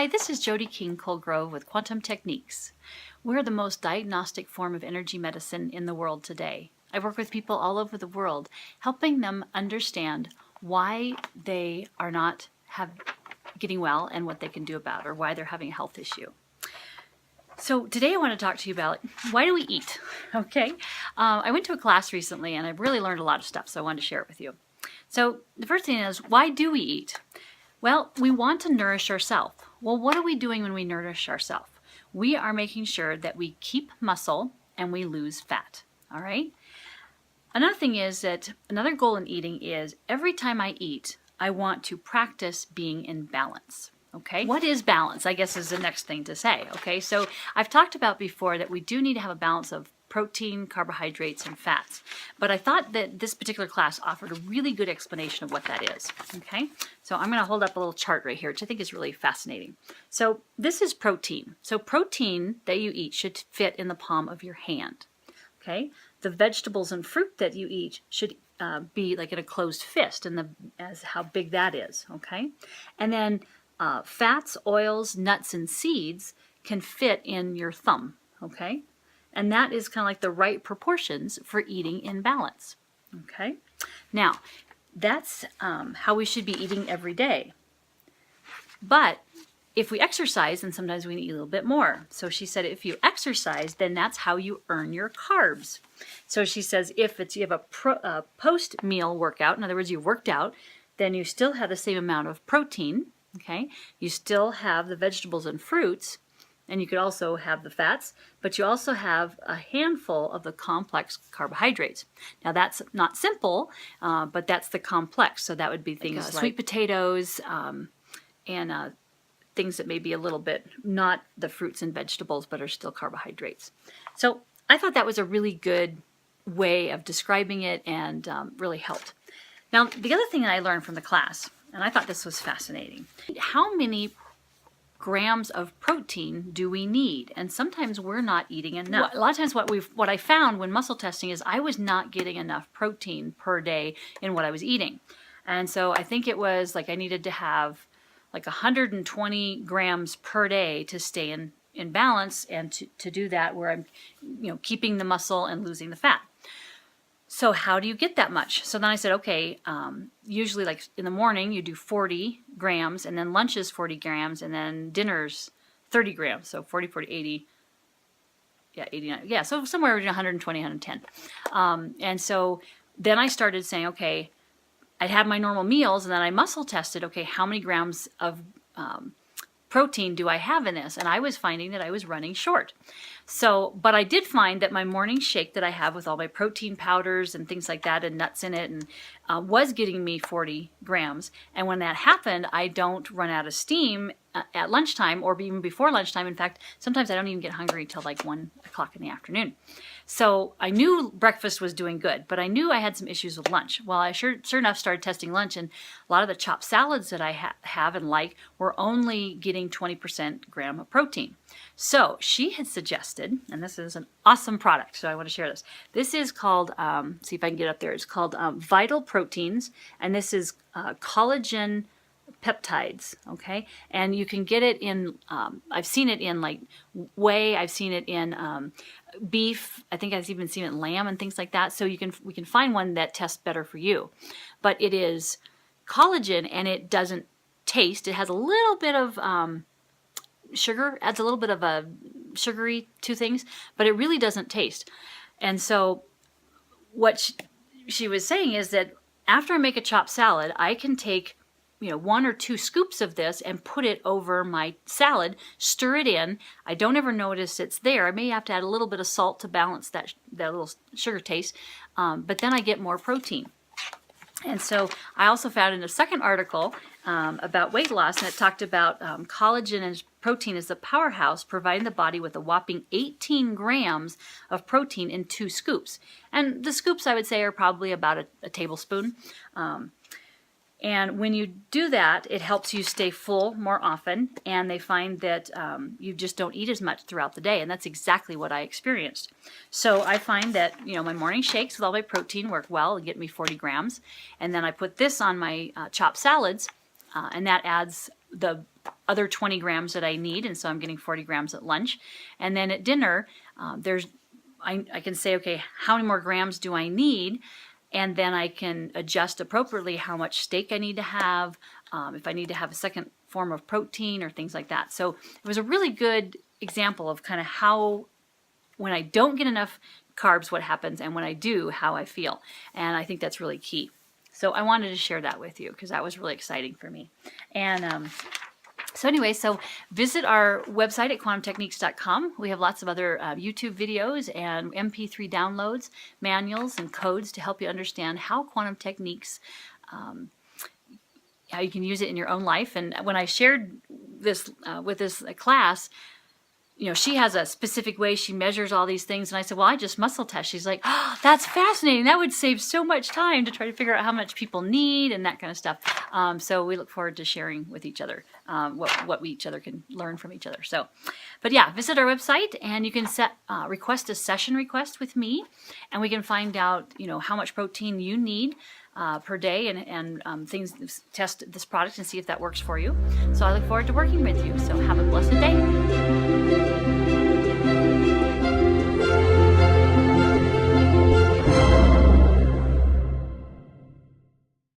Hi, this is Jody Colegrove with Quantum Techniques. We're the most diagnostic form of energy medicine in the world today. I work with people all over the world, helping them understand why they are not getting well and what they can do about it, or why they're having a health issue. So today I want to talk to you about why do we eat, okay? I went to a class recently and I really learned a lot of stuff, so I wanted to share it with you. So the first thing is, why do we eat? Well, we want to nourish ourselves. Well, what are we doing when we nourish ourselves? We are making sure that we keep muscle and we lose fat, all right? Another thing is that another goal in eating is every time I eat, I want to practice being in balance. Okay, what is balance? I guess is the next thing to say. Okay, so I've talked about before that we do need to have a balance of protein, carbohydrates, and fats. But I thought that this particular class offered a really good explanation of what that is. Okay, so I'm going to hold up a little chart right here, which I think is really fascinating. So this is protein. So protein that you eat should fit in the palm of your hand. Okay, the vegetables and fruit that you eat should be like in a closed fist, and as how big that is. Okay, and then fats, oils, nuts, and seeds can fit in your thumb, okay? And that is kind of like the right proportions for eating in balance, okay? Now, that's how we should be eating every day. But if we exercise, then sometimes we need a little bit more. So she said if you exercise, then that's how you earn your carbs. So she says if you have a post-meal workout, in other words, you've worked out, then you still have the same amount of protein. Okay, you still have the vegetables and fruits, and you could also have the fats, but you also have a handful of the complex carbohydrates. Now that's not simple, but that's the complex. So that would be things like sweet potatoes and things that may be a little bit not the fruits and vegetables, but are still carbohydrates. So I thought that was a really good way of describing it and really helped. Now the other thing that I learned from the class, and I thought this was fascinating. How many grams of protein do we need? And sometimes we're not eating enough. A lot of times what I found when muscle testing is I was not getting enough protein per day in what I was eating. And so I think it was like I needed to have like 120 grams per day to stay in balance, and to do that where I'm keeping the muscle and losing the fat. So how do you get that much? So then I said, okay, usually like in the morning you do 40 grams, and then lunch is 40 grams, and then dinner's 30 grams. So 40, 80, yeah, 89. Yeah, so somewhere between 120, 110. And so then I started saying, okay, I'd have my normal meals, and then I muscle tested, okay, how many grams of protein do I have in this? And I was finding that I was running short. So, but I did find that my morning shake that I have with all my protein powders and things like that and nuts in it and was getting me 40 grams. And when that happened, I don't run out of steam at lunchtime or even before lunchtime. In fact, sometimes I don't even get hungry until like 1 o'clock in the afternoon. So I knew breakfast was doing good, but I knew I had some issues with lunch. Well, I sure enough started testing lunch, and a lot of the chopped salads that I have and like were only getting 20% gram of protein. So she had suggested, and this is an awesome product, so I want to share this. This is called, see if I can get up there, it's called Vital Proteins, and this is collagen peptides, okay? And you can get it in, I've seen it in like whey, I've seen it in beef, I think I've even seen it in lamb and things like that. So we can find one that tests better for you. But it is collagen, and it doesn't taste. It has a little bit of sugar, adds a little bit of a sugary to things, but it really doesn't taste. And so what she was saying is that after I make a chopped salad, I can take 1 or 2 scoops of this and put it over my salad, stir it in. I don't ever notice it's there. I may have to add a little bit of salt to balance that little sugar taste, but then I get more protein. And so I also found in a second article about weight loss, and it talked about collagen and protein is the powerhouse, providing the body with a whopping 18 grams of protein in 2 scoops. And the scoops, I would say, are probably about a tablespoon. And when you do that, it helps you stay full more often, and they find that you just don't eat as much throughout the day, and that's exactly what I experienced. So I find that my morning shakes with all my protein work well and get me 40 grams, and then I put this on my chopped salads, and that adds the other 20 grams that I need, and so I'm getting 40 grams at lunch. And then at dinner, I can say, okay, how many more grams do I need? And then I can adjust appropriately how much steak I need to have, if I need to have a second form of protein or things like that. So it was a really good example of kind of how, when I don't get enough carbs, what happens, and when I do, how I feel. And I think that's really key. So I wanted to share that with you because that was really exciting for me. And so anyway, so visit our website at quantumtechniques.com. We have lots of other YouTube videos and MP3 downloads, manuals, and codes to help you understand how quantum techniques, how you can use it in your own life. And when I shared this with this class, you know, she has a specific way she measures all these things. And I said, well, I just muscle test. She's like, oh, that's fascinating. That would save so much time to try to figure out how much people need and that kind of stuff. So we look forward to sharing with each other what we each other can learn from each other. So, but yeah, visit our website and you can request a session request with me, and we can find out, you know, how much protein you need per day and test this product and see if that works for you. So I look forward to working with you. So have a blessed day.